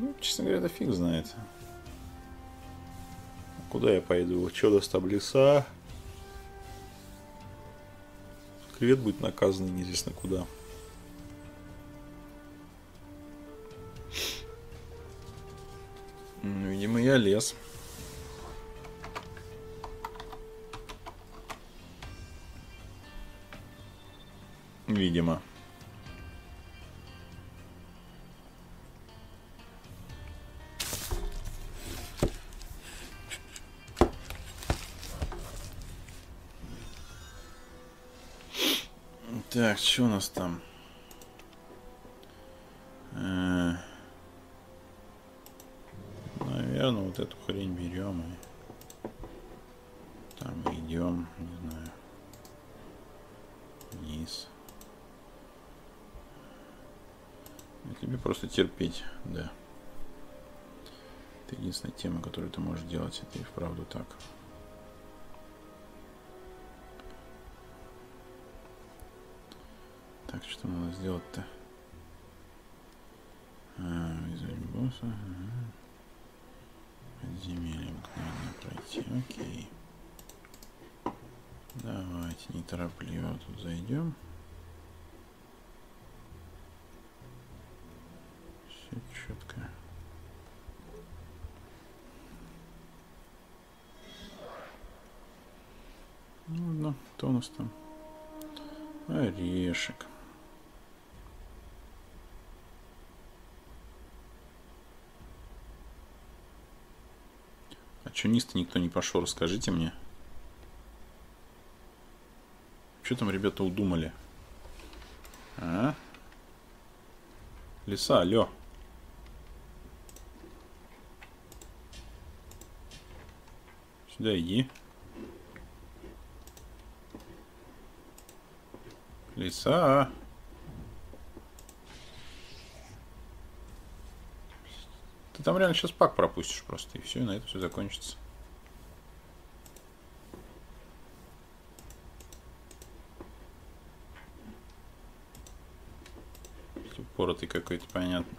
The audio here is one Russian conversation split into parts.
Ну, честно говоря, это фиг знает. Куда я пойду? Че даст там леса? Кревет будет наказан неизвестно куда. Видимо, я лез. Видимо. Так, что у нас там? Наверное, вот эту хрень берем и там идем, не знаю, вниз. И тебе просто терпеть, да. Это единственная тема, которую ты можешь делать, это и вправду так. Так, что надо сделать-то? Визуаль босса. Подземелье обыкновенно пройти. Окей. Давайте неторопливо тут зайдем. Все четко. Ну ладно, что у нас там? Орешек. А что низ-то никто не пошел, расскажите мне. Что там ребята удумали? А? Лиса, алло. Сюда иди. Лиса. Ты там реально сейчас пак пропустишь просто, и все, и на это все закончится. Упоротый какой-то, понятно.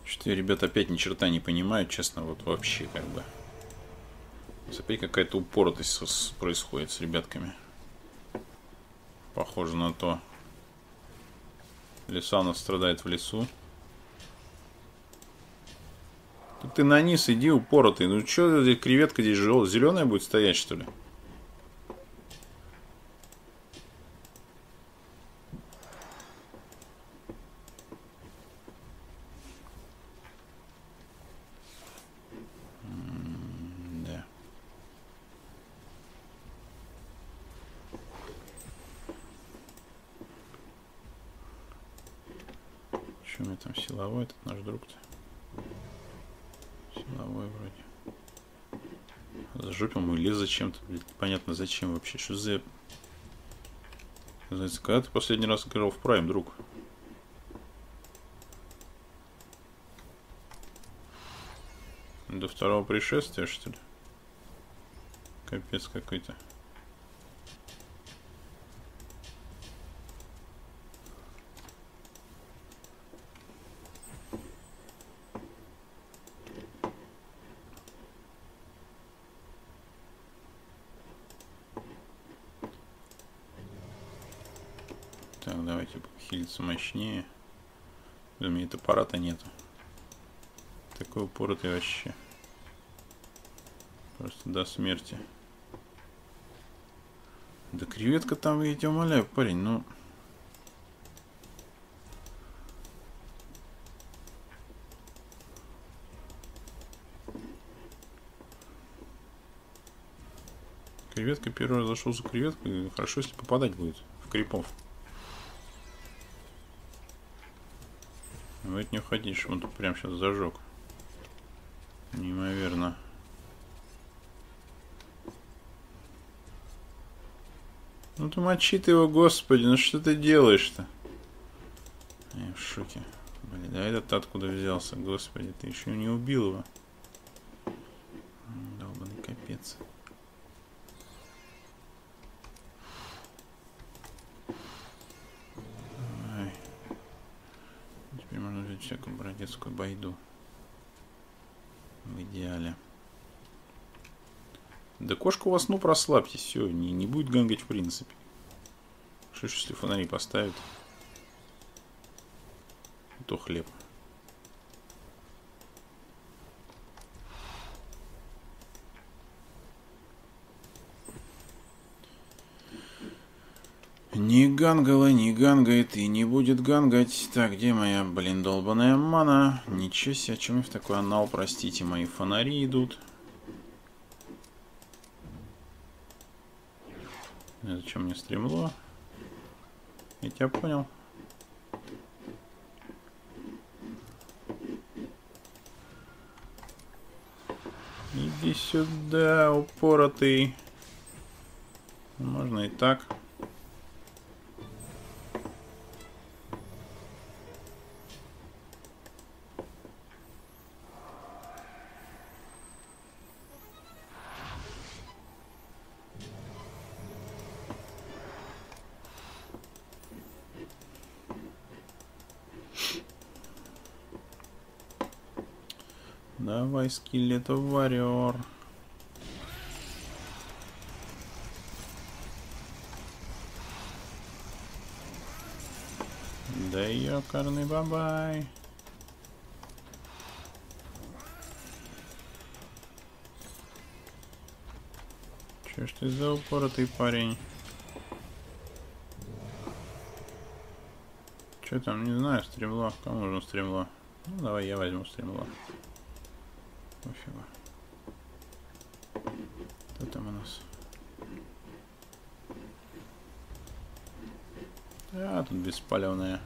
Что-то ребята опять ни черта не понимают, честно, вот вообще как бы. Опять какая-то упоротость происходит с ребятками. Похоже на то. Лиса у нас страдает в лесу. Тут ты на низ иди, упоротый. Ну что, креветка здесь зеленая будет стоять, что ли? Да. Что у меня там силовой, этот наш друг-то? Силовой вроде. Зажопил мой лес зачем-то, блядь, непонятно зачем вообще. Что за... Знаете, когда ты последний раз играл в Prime, друг? До второго пришествия, что ли? Капец какой-то. Так, давайте хилиться мощнее. У меня топора-то нету. Такой упоротый вообще. Просто до смерти. Да креветка там, я тебя умоляю, парень, ну... Креветка первый раз зашел за креветкой. Хорошо, если попадать будет в крипов. В это не уходишь, он тут прям сейчас зажег. Неимоверно. Ну ты мочи ты его, господи, ну что ты делаешь-то? Я в шоке. Блин, а этот откуда взялся, господи, ты еще не убил его. Долбаный капец. Ай. Теперь можно взять всякую бродецкую байду. В идеале. Да кошка у вас, ну прослабьтесь, все, не будет гангать в принципе. Что ж, если фонари поставят, то хлеб. Не гангала, не гангает и не будет гангать. Так, где моя, блин, долбаная мана? Ничего себе, чем я в такой анал, простите, мои фонари идут. Зачем мне стремло? Я тебя понял. Иди сюда, упоротый. Можно и так. Давай, скелет-варьер. Да ёкарный бабай. Чё ж ты за упоротый парень? Чё там, не знаю, стремло. Кому нужно стремло? Ну, давай я возьму стремло. Пофигу. Что там у нас? А, тут беспалевная.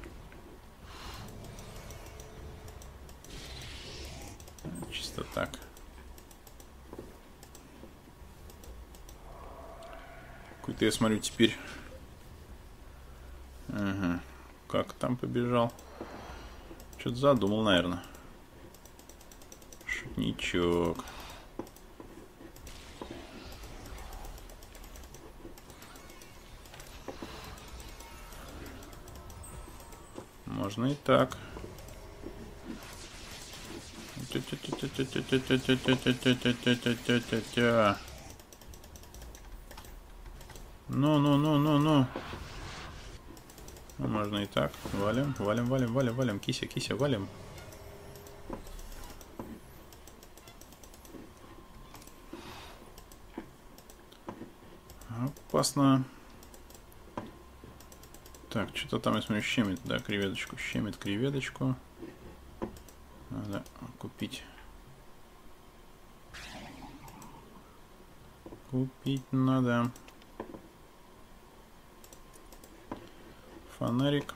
Чисто так. Какой-то я смотрю теперь. Ага. Как там побежал? Что-то задумал, наверное. Шутничок. Можно и так. Ну. Можно и так. Валим. Кися, валим. Опасно. Так, что-то там, я смотрю, щемит, да, креветочку. Щемит креветочку. Надо купить. Купить надо. Фонарик.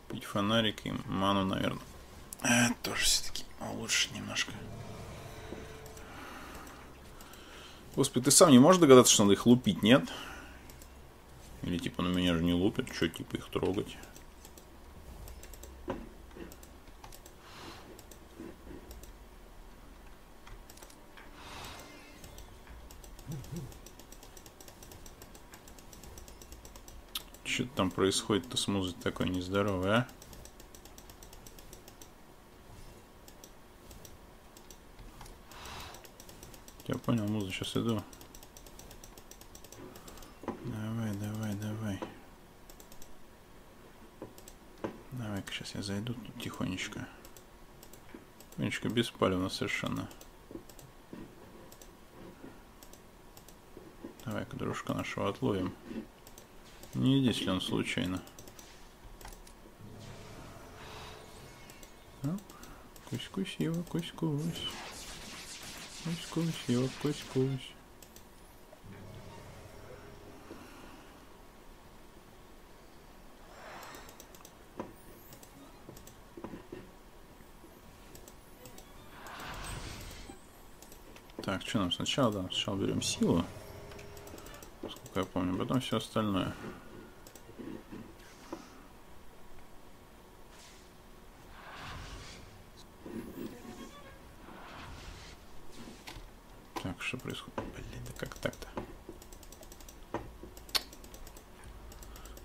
Купить фонарик и ману, наверное. Тоже все-таки лучше немножко. Господи, ты сам не можешь догадаться, что надо их лупить, нет? Или типа на меня же не лупят, что типа их трогать? Что там происходит-то с музыкой такой нездоровой, а? Я понял, музыка, сейчас иду. Давай. Давай-ка сейчас я зайду тут тихонечко. Тихонечко, беспалевно совершенно. Давай-ка дружка нашего отловим. Не здесь ли он случайно? Кусь-кусь его, кусь-кусь. Кусь-кусь его, кусь-кусь. Так, что нам сначала? Да, сначала берем силу. Сколько я помню, потом все остальное. что происходит? Блин, да как так-то?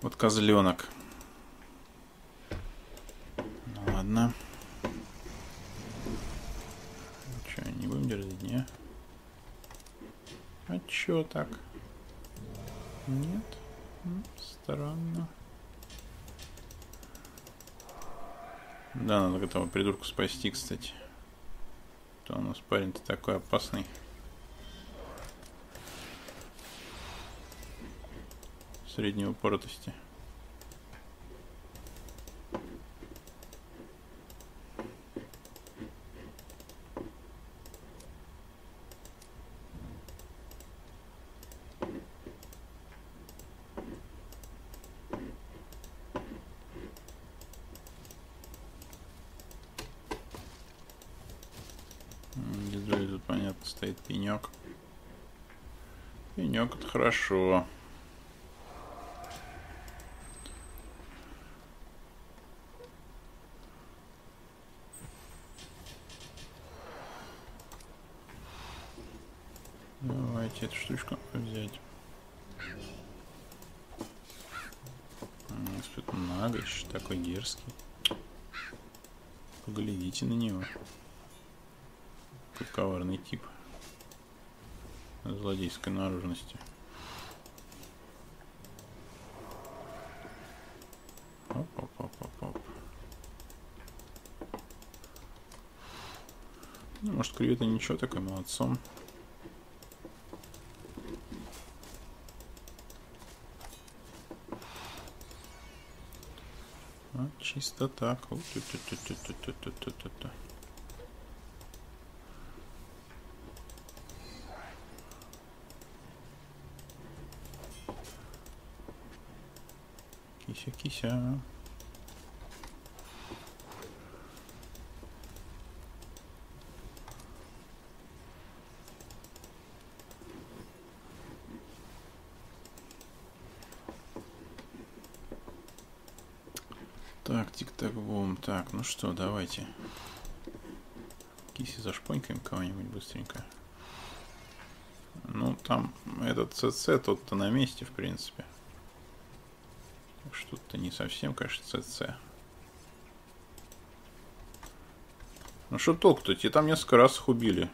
Вот козленок. Ну ладно. Че, не будем дерзить, не? А чё так? Нет? Странно. Да, надо этого придурку спасти, кстати. То у нас парень-то такой опасный. Средней упоротости. Тут понятно стоит пенек. Пенек это хорошо. Давайте эту штучку взять. Тут наглый, такой дерзкий. Поглядите на него. Какой коварный тип. Злодейской наружности. Оп. Ну, может, кревета ничего, такой молодцом. А, чисто так. Кися. Так, тик-так-бум. Так, ну что, давайте. Киси зашпонькаем кого-нибудь быстренько. Ну, там этот ЦЦ, тот-то на месте, в принципе. Что-то не совсем, конечно, ЦЦ. Ну что толку-то? Те там несколько раз их убили.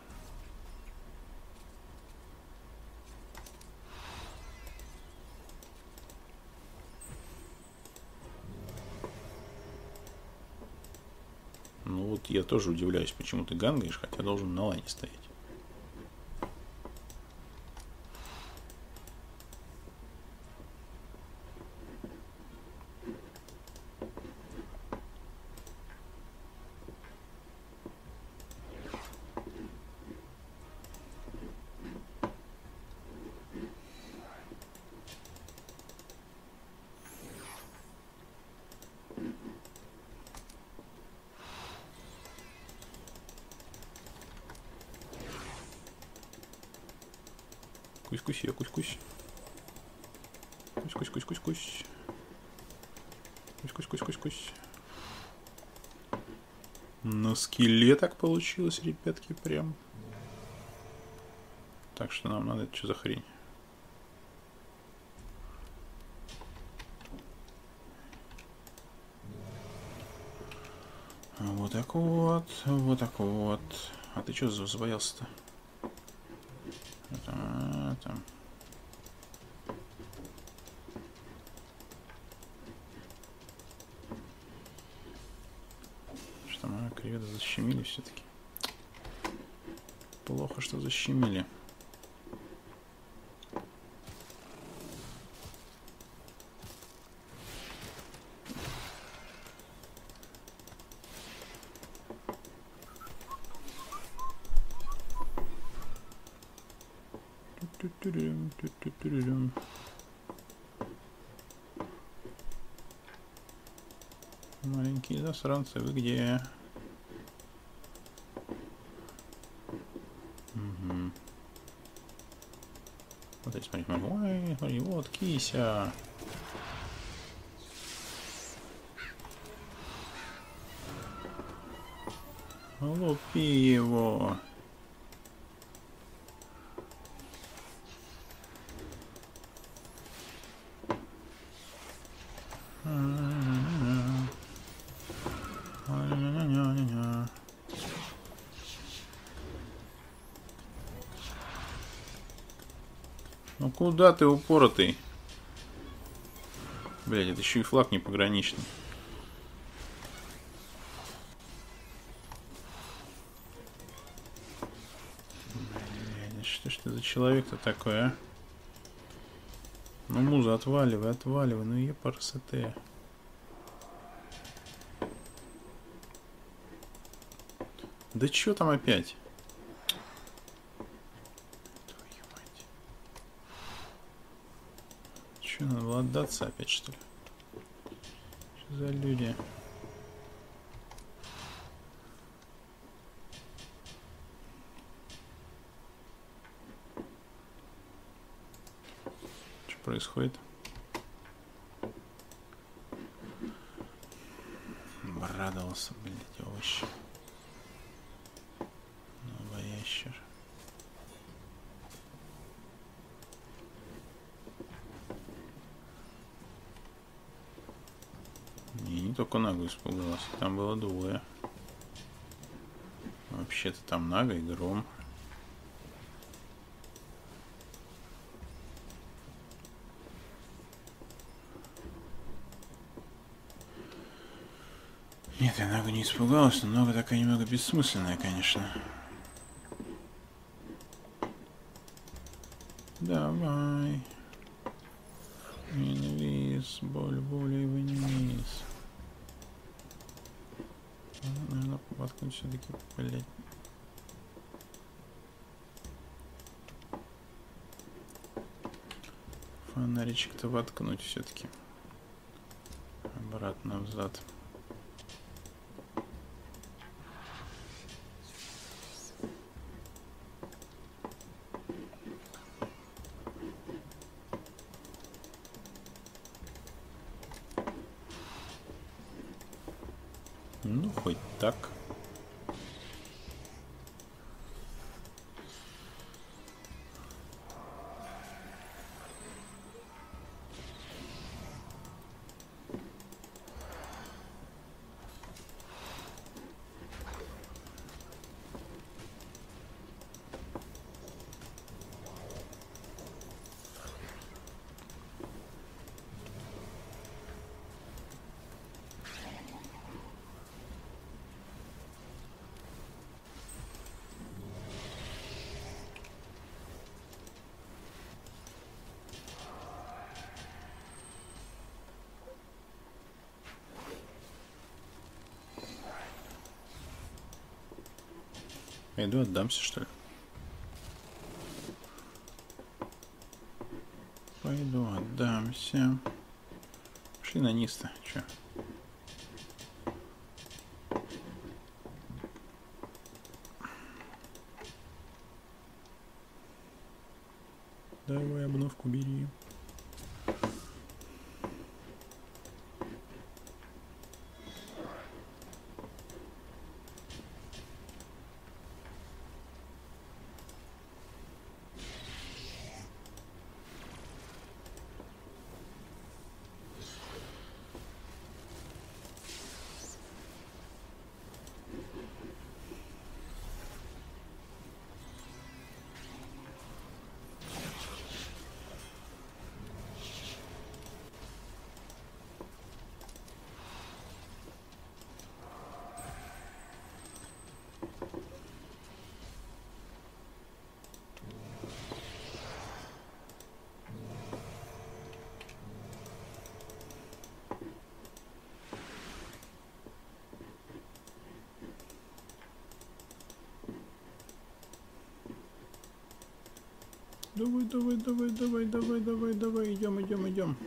Ну вот я тоже удивляюсь, почему ты гангаешь, хотя должен на лайне стоять. Кусь-кусь, я кусь-кусь. Кусь-кусь-кусь-кусь-кусь. Кусь-кусь-кусь-кусь-кусь. На скеле так получилось, ребятки, прям. Так что нам надо, это что за хрень? Вот так вот, вот так вот. А ты что забоялся-то? Там. Что мы кревета защемили все-таки. Плохо, что защемили. Маленькие засранцы, вы где? Угу. Вот здесь смотри, ой, смотри, вот кися. Лупи его. Ну куда ты упоротый? Блядь, это еще и флаг не пограничный. Блядь, что ж ты за человек-то такой, а? Ну, муза, отваливай, отваливай, ну епарасоте. Да чё там опять? Твою мать. Чё, надо было отдаться опять, что ли? Что за люди? Что происходит? Обрадовался, блядь, овощи. Новоящер. Не только Нага испугалась, там было двое. Вообще-то там Нага и Гром. Нет, я Нага не испугалась, но Нага такая немного бессмысленная, конечно. Давай. Инвиз, боль, и вниз. Наверное, воткнуть все-таки, блять. Фонаричек-то воткнуть все-таки. Обратно взад. Ну, хоть так. Пойду отдамся, что ли? Пойду отдамся. Пошли на низ-то, чё? Давай обновку бери. Давай, давай, давай, давай, давай, давай, давай, идем, идем, идем.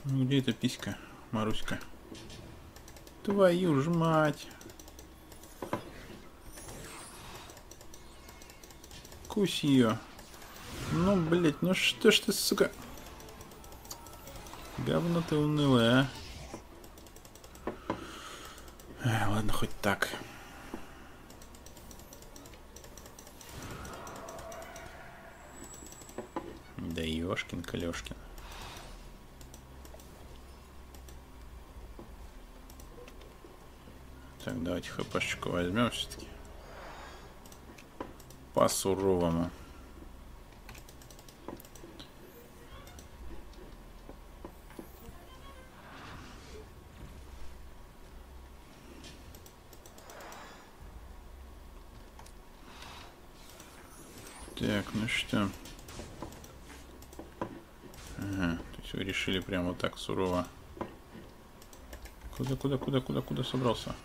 Ну где эта писька, Маруська? Твою ж мать. Кусь ее. Ну, блять, ну что ж ты, сука. Говно ты унылое, а? Ладно, хоть так. Да ёшкин-калёшкин. Так, давайте хпшечку возьмем все-таки. По-суровому. Так, ну что? Ага, то есть вы решили прямо вот так сурово. Куда собрался?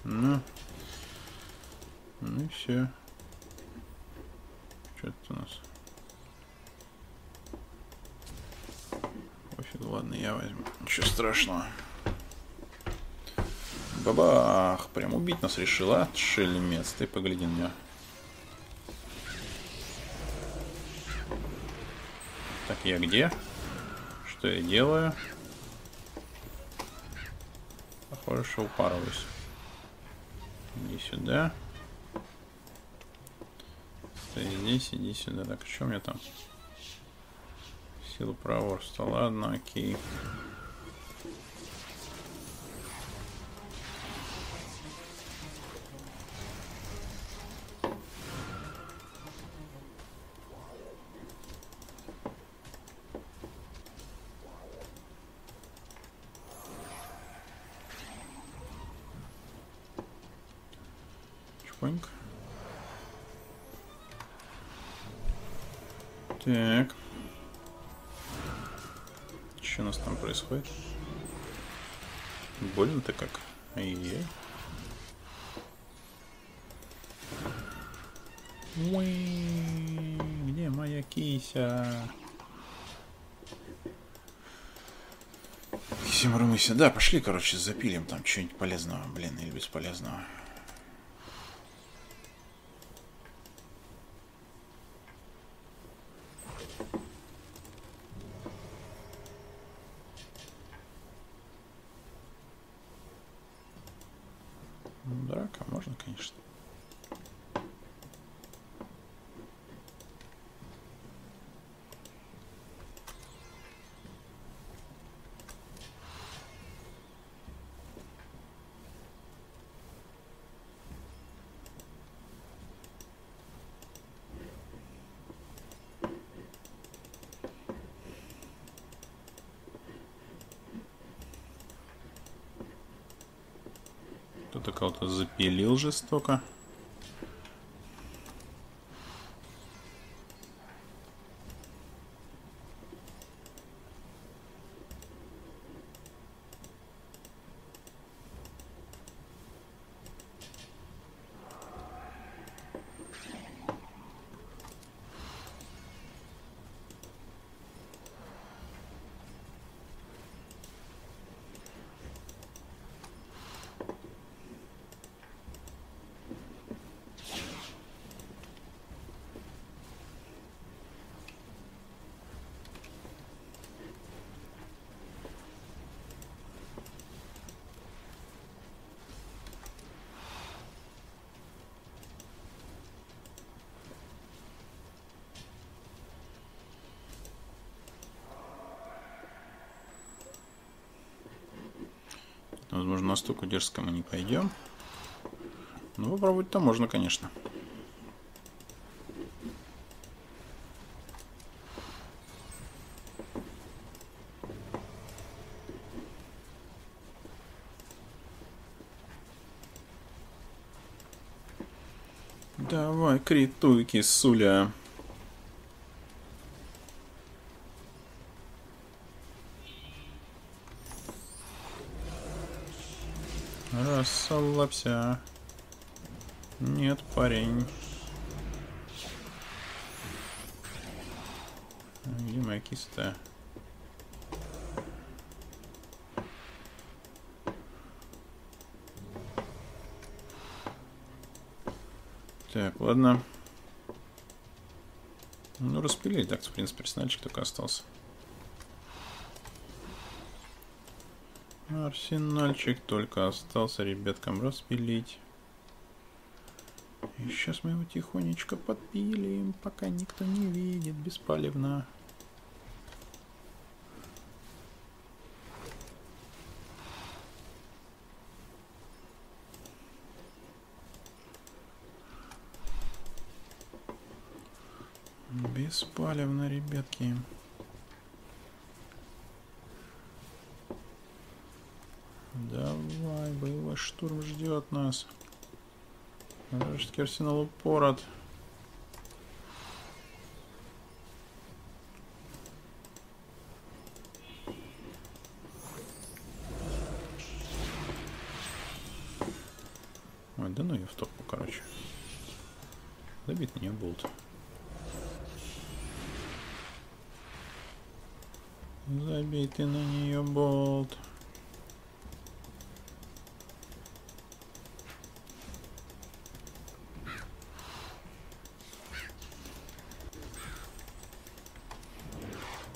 Ну и все. Что это у нас? Пофиг, ладно, я возьму. Ничего страшного. Бабах! Прям убить нас решила. Шельмец, ты погляди на меня. Так, я где? Что я делаю? Похоже, что упарываюсь. Иди сюда. Стой здесь, иди сюда. Так, что у меня там? Сила проворства. Ладно, окей. Чпоньк. Так. Что у нас там происходит? Больно-то как? Ай-яй. Где моя кися? Кися-мурмыся. Да, пошли, короче, запилим там что-нибудь полезного, блин, или бесполезного. Драка можно, конечно. Кто-то кого-то запилил жестоко. Возможно, настолько дерзко мы не пойдем. Но попробовать-то можно, конечно. Давай, критуй, кисуля. Расслабься. Нет, парень. Где моя киста? Так, ладно. Ну, распилили. Так, в принципе, персональчик только остался. Арсенальчик только остался ребяткам распилить. И сейчас мы его тихонечко подпилим, пока никто не видит, беспалевно. Беспалевно, ребятки. Давай, боевой штурм ждет нас. Вражеский арсенал упорот. Ой, да ну я в топку, короче. Забит меня болт. Забей ты на нее болт.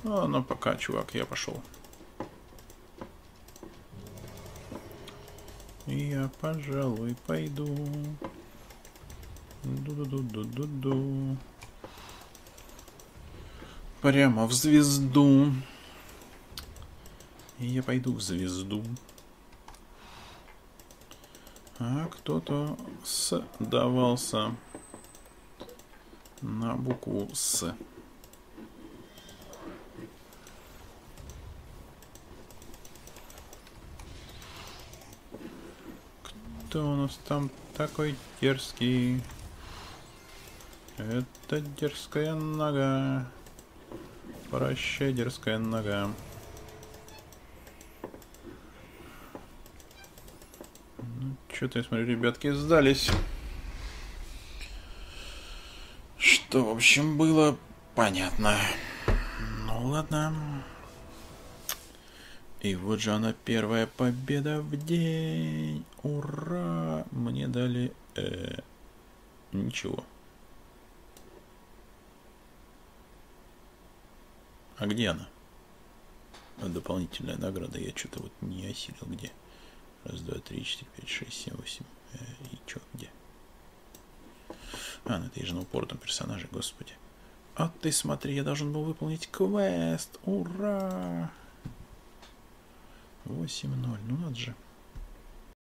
Ну пока, чувак, я пошел. Я, пожалуй, пойду. Ду-ду-ду-ду-ду-ду. Прямо в звезду. Я пойду в звезду. А кто-то сдавался на букву С. Кто у нас там такой дерзкий? Это дерзкая нога. Прощай, дерзкая нога. Ну, что-то, я смотрю, ребятки сдались. Что, в общем, было понятно. Ну, ладно. И вот же она, первая победа в день. Ура! Мне дали... ничего. А где она? Дополнительная награда. Я что-то вот не осилил. Где? Раз, два, три, четыре, пять, шесть, семь, восемь. И чё, где? А, ну это я же на упоротом персонаже, господи. А ты смотри, я должен был выполнить квест. Ура! 8-0. Ну надо же.